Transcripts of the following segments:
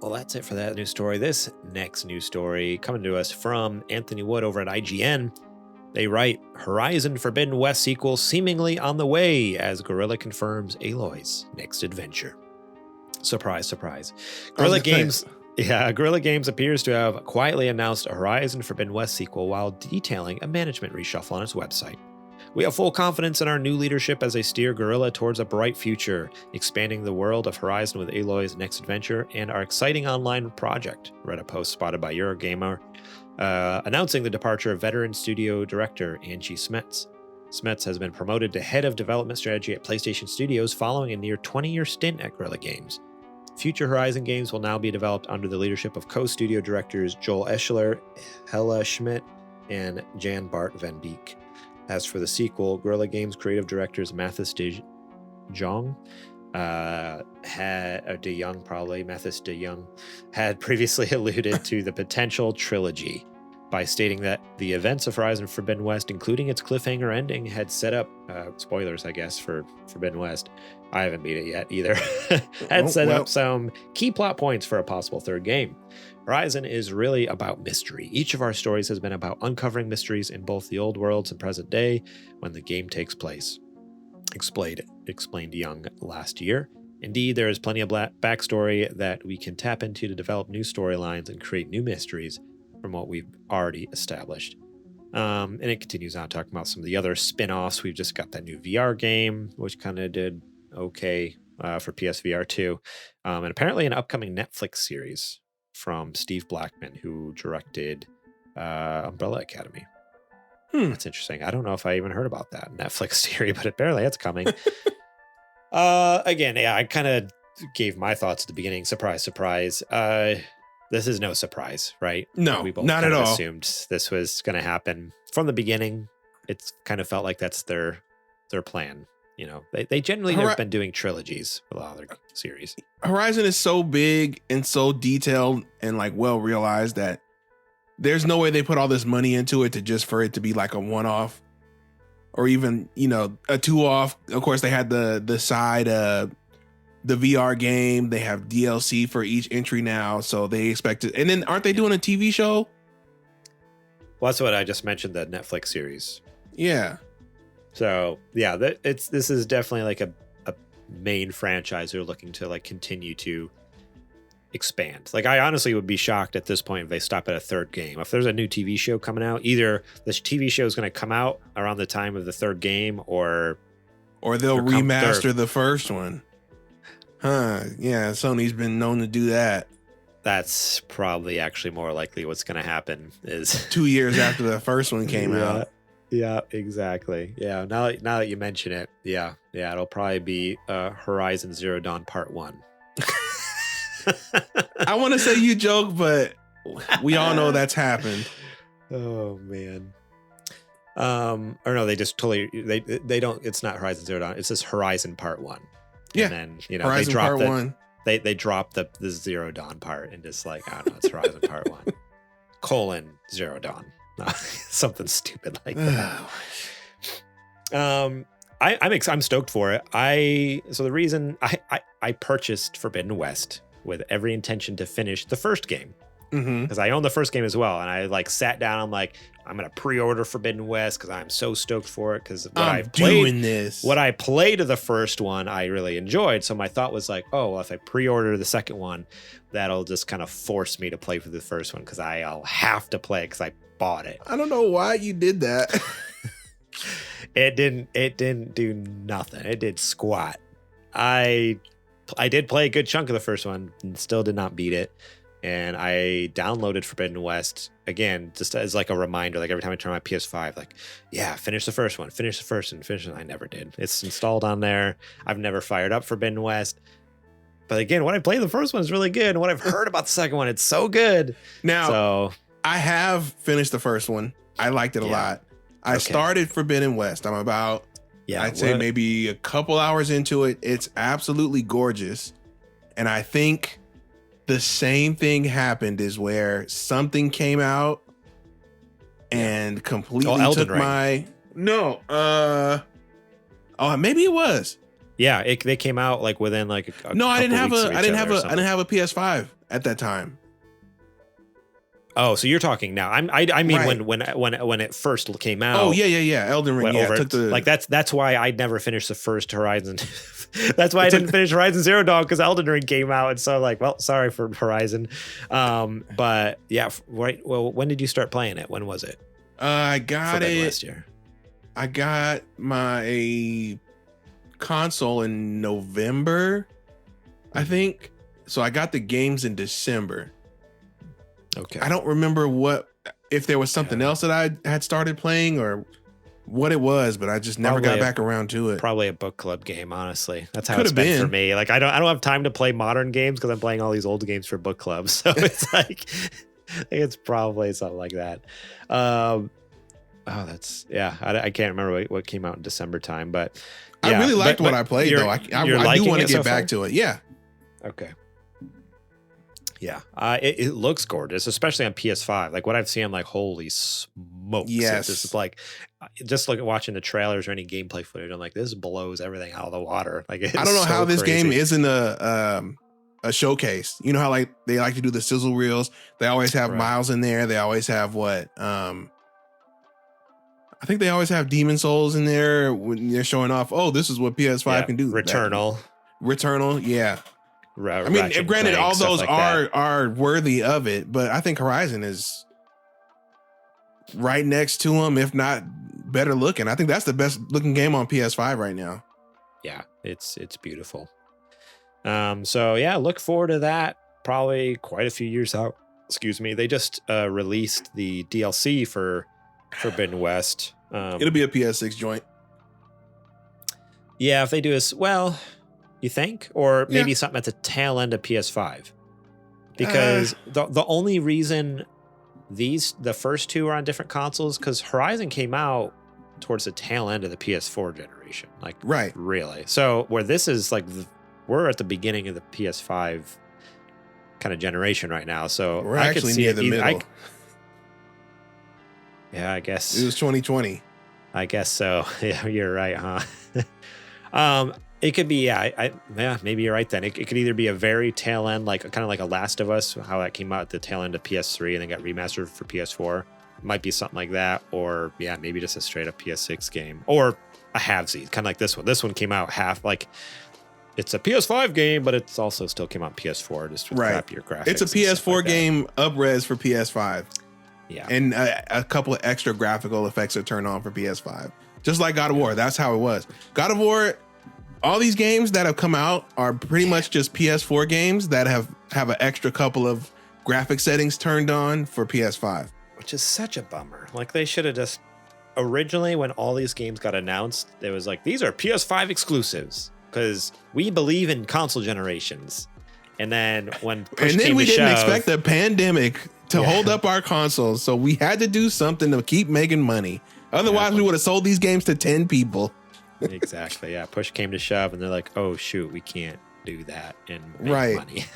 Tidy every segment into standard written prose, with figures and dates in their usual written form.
Well, that's it for that news story. This next news story coming to us from Anthony Wood over at IGN. They write, Horizon Forbidden West sequel seemingly on the way as Guerrilla confirms Aloy's next adventure. Surprise, surprise. Guerrilla Games appears to have quietly announced a Horizon Forbidden West sequel while detailing a management reshuffle on its website. We have full confidence in our new leadership as they steer Guerrilla towards a bright future, expanding the world of Horizon with Aloy's next adventure and our exciting online project, read a post spotted by Eurogamer, announcing the departure of veteran studio director Angie Smets. Smets has been promoted to head of development strategy at PlayStation Studios following a near 20-year stint at Guerrilla Games. Future Horizon games will now be developed under the leadership of co-studio directors Joel Eschler, Hella Schmidt, and Jan Bart van Beek. As for the sequel, Guerrilla Games creative directors Mathis de Jong had previously alluded to the potential trilogy by stating that the events of Horizon Forbidden West, including its cliffhanger ending, had set up, spoilers, I guess, for Forbidden West. I haven't beat it yet either. Set up some key plot points for a possible third game. Horizon is really about mystery. Each of our stories has been about uncovering mysteries in both the old worlds and present day when the game takes place, explained Young last year. Indeed, there is plenty of backstory that we can tap into to develop new storylines and create new mysteries from what we've already established. And it continues on talking about some of the other spin-offs. We've just got that new VR game, which kind of did okay for PSVR 2. And apparently an upcoming Netflix series from Steve Blackman, who directed Umbrella Academy. That's interesting. I don't know if I even heard about that Netflix series, but apparently it's coming. Again, yeah, I kind of gave my thoughts at the beginning. Surprise, surprise. This is no surprise, right? No, we both not at all. Assumed this was going to happen from the beginning. It's kind of felt like that's their plan. You know, they generally have been doing trilogies with a lot of their series. Horizon is so big and so detailed and like well realized that there's no way they put all this money into it for it to be like a one-off or even, you know, a two-off. Of course, they had the side, the VR game. They have DLC for each entry now, so they expect it. And then aren't they doing a TV show? Well, that's what I just mentioned, the Netflix series. Yeah. So yeah, this is definitely like a main franchise they're looking to like continue to expand. Like I honestly would be shocked at this point if they stop at a third game. If there's a new TV show coming out, either this TV show is going to come out around the time of the third game, or they'll remaster the first one. Huh? Yeah, Sony's been known to do that. That's probably actually more likely what's going to happen. Is 2 years after the first one came out. Yeah, exactly. Yeah, now that you mention it, yeah, it'll probably be Horizon Zero Dawn Part 1. I want to say you joke, but we all know that's happened. Oh man. Or no, they just totally they don't. It's not Horizon Zero Dawn. It's just Horizon Part 1. Yeah, and then you know Horizon they drop Part 1. They drop the Zero Dawn part and just like, I don't know, it's Horizon Part 1 : Zero Dawn. Something stupid like that. I'm stoked for it. So the reason I purchased Forbidden West with every intention to finish the first game, because I own the first game as well, and I like sat down. I'm like, I'm gonna pre-order Forbidden West because I'm so stoked for it. Because what I played of the first one, I really enjoyed. So my thought was like, oh, well, if I pre-order the second one, that'll just kind of force me to play for the first one because I'll have to play because I bought it. I don't know why you did that. It didn't do nothing. It did squat. I did play a good chunk of the first one and still did not beat it. And I downloaded Forbidden West again, just as like a reminder, like every time I turn on my PS5, like, yeah, finish the first one, I never did. It's installed on there. I've never fired up Forbidden West. But again, what I played the first one is really good. And what I've heard about the second one, it's so good. Now, I have finished the first one. I liked it a lot. I started Forbidden West. I'm about, I'd say maybe a couple hours into it. It's absolutely gorgeous. And I think the same thing happened is where something came out and completely took my... No. Maybe it was. Yeah, they came out like within like I didn't have a PS5 at that time. Oh, so you're talking now. I mean Right. when it first came out. Oh yeah. Elden Ring. Yeah, took that's why I never finished the first Horizon. That's why I didn't finish Horizon Zero Dawn, because Elden Ring came out, and so I'm like, well, sorry for Horizon. But yeah, right. Well, when did you start playing it? When was it? I got it last year. I got my console in November, I think. So I got the games in December. Okay. I don't remember if there was something else that I had started playing or what it was, but I just never got back around to it. Probably a book club game, honestly. That's how it's been for me. Like I don't have time to play modern games because I'm playing all these old games for book clubs. So it's like it's probably something like that. I can't remember what came out in December time, but yeah, I really liked what I played though. I do want to get back to it. Yeah. Okay. Yeah, it looks gorgeous, especially on PS5. Like what I've seen, I'm like, holy smokes! Yes, this is like, just look at watching the trailers or any gameplay footage. I'm like, this blows everything out of the water. Like, I don't know how this game isn't a showcase. You know how like they like to do the sizzle reels. They always have Miles in there. They always have I think they always have Demon Souls in there when they're showing off. Oh, this is what PS5 can do. Returnal, yeah. I mean, granted, all those are worthy of it, but I think Horizon is right next to them, if not better looking. I think that's the best looking game on PS5 right now. Yeah, it's beautiful. So yeah, look forward to that. Probably quite a few years out. Excuse me. They just released the DLC for Forbidden West. It'll be a PS6 joint. Yeah, if they do as well. You think? Or maybe something at the tail end of PS5. Because the only reason the first two are on different consoles, because Horizon came out towards the tail end of the PS4 generation. Like, right. Really. So where this is like, we're at the beginning of the PS5 kind of generation right now. So we're actually near the middle. Yeah, I guess. It was 2020. I guess so. Yeah, you're right, huh? It could be, maybe you're right then. It could either be a very tail end, like kind of like a Last of Us, how that came out at the tail end of PS3 and then got remastered for PS4. It might be something like that, or maybe just a straight up PS6 game, or a halvesies, kind of like this one. This one came out half, like it's a PS5 game, but it's also still came out PS4, just with crappier graphics. It's a PS4 game up-res for PS5. Yeah, and a couple of extra graphical effects are turned on for PS5, just like God of War. That's how it was. God of War. All these games that have come out are pretty much just PS4 games that have an extra couple of graphic settings turned on for PS5. Which is such a bummer. Like they should have just originally, when all these games got announced, it was like, these are PS5 exclusives because we believe in console generations. And then when push and then came we to didn't shove, expect the pandemic to hold up our consoles, so we had to do something to keep making money. Otherwise, we would have sold these games to 10 people. Exactly. Yeah. Push came to shove, and they're like, "Oh shoot, we can't do that and make money."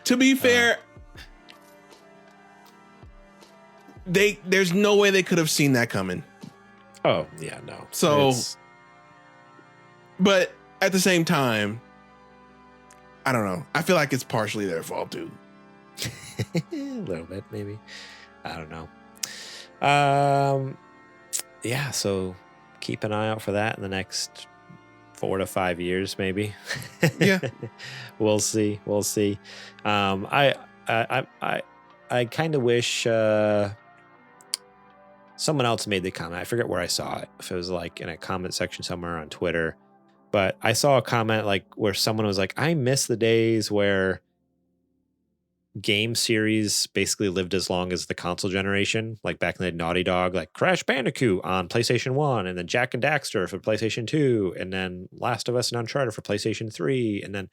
To be fair, there's no way they could have seen that coming. Oh yeah, no. So, but at the same time, I don't know. I feel like it's partially their fault too. A little bit, maybe. I don't know. Yeah. So. Keep an eye out for that in the next 4 to 5 years, maybe. Yeah, we'll see. I kind of wish someone else made the comment. I forget where I saw it. If it was like in a comment section somewhere on Twitter, but I saw a comment like where someone was like, "I miss the days where game series basically lived as long as the console generation, like back in the Naughty Dog, like Crash Bandicoot on PlayStation 1, and then Jack and Daxter for PlayStation 2, and then Last of Us and Uncharted for PlayStation 3, and then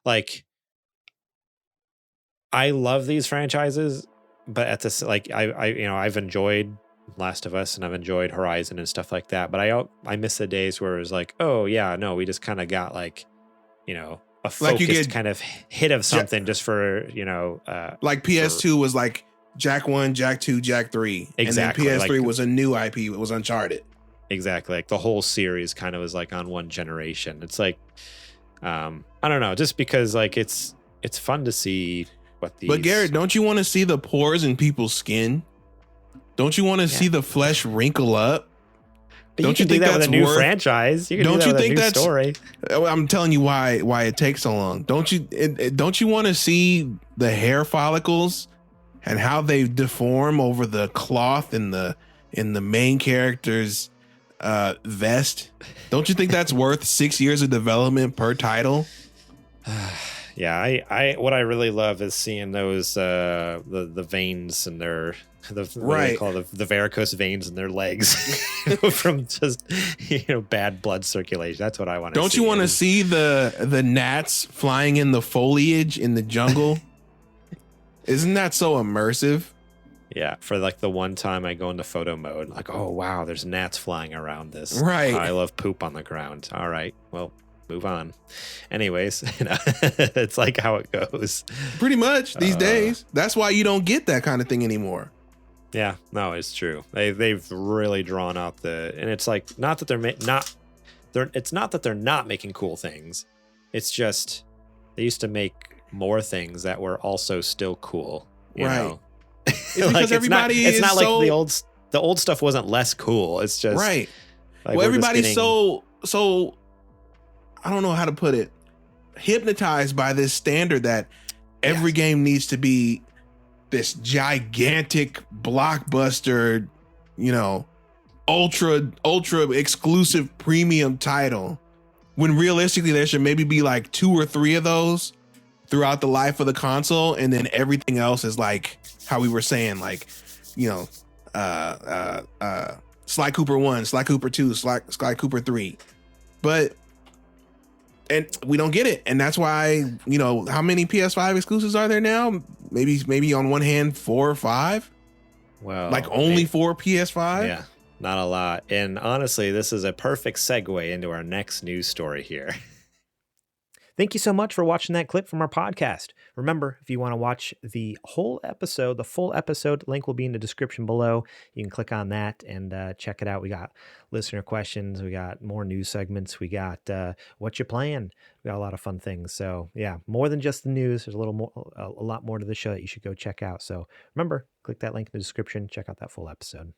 like I love these franchises, but at this like I've enjoyed Last of Us and I've enjoyed Horizon and stuff like that, but I miss the days where it was like, oh yeah, no, we just kind of got like, a focused kind of hit of something just for, like PS2 was like Jack 1, Jack 2, Jack 3. Exactly. And then PS3 was a new IP. It was Uncharted. Exactly. Like the whole series kind of was like on one generation. It's like, I don't know, just because like it's it's fun to see what these. But Garrett, don't you want to see the pores in people's skin? Don't you want to see the flesh wrinkle up? But don't you think that's with a new franchise? You can don't you think that's story? I'm telling you why it takes so long. Don't you want to see the hair follicles and how they deform over the cloth in the main character's vest? Don't you think that's worth 6 years of development per title? Yeah, I what I really love is seeing those the veins in their what do they call the varicose veins in their legs from just bad blood circulation. That's what I want to see. Don't you want to see the gnats flying in the foliage in the jungle? Isn't that so immersive? Yeah, for like the one time I go into photo mode, like, oh wow, there's gnats flying around this right pile of poop on the ground. All right, well, move on. Anyways, it's like how it goes. Pretty much these days. That's why you don't get that kind of thing anymore. Yeah, no, it's true. They've really drawn out and it's like it's not that they're not making cool things. It's just they used to make more things that were also still cool. You know? It's because everybody it's not like the old stuff wasn't less cool. It's just right. Like well, everybody's so I don't know how to put it, hypnotized by this standard that every game needs to be this gigantic blockbuster, ultra exclusive premium title, when realistically there should maybe be like 2 or 3 of those throughout the life of the console, and then everything else is like how we were saying, like Sly Cooper 1, Sly Cooper 2, Sly Cooper 3, and we don't get it. And that's why, how many PS5 exclusives are there now? Maybe on one hand, 4 or 5. Well, like only 4 PS5. Yeah, not a lot. And honestly, this is a perfect segue into our next news story here. Thank you so much for watching that clip from our podcast. Remember, if you want to watch the full episode, link will be in the description below. You can click on that and check it out. We got listener questions. We got more news segments. We got what you playing. We got a lot of fun things. So yeah, more than just the news. There's a lot more to the show that you should go check out. So remember, click that link in the description. Check out that full episode.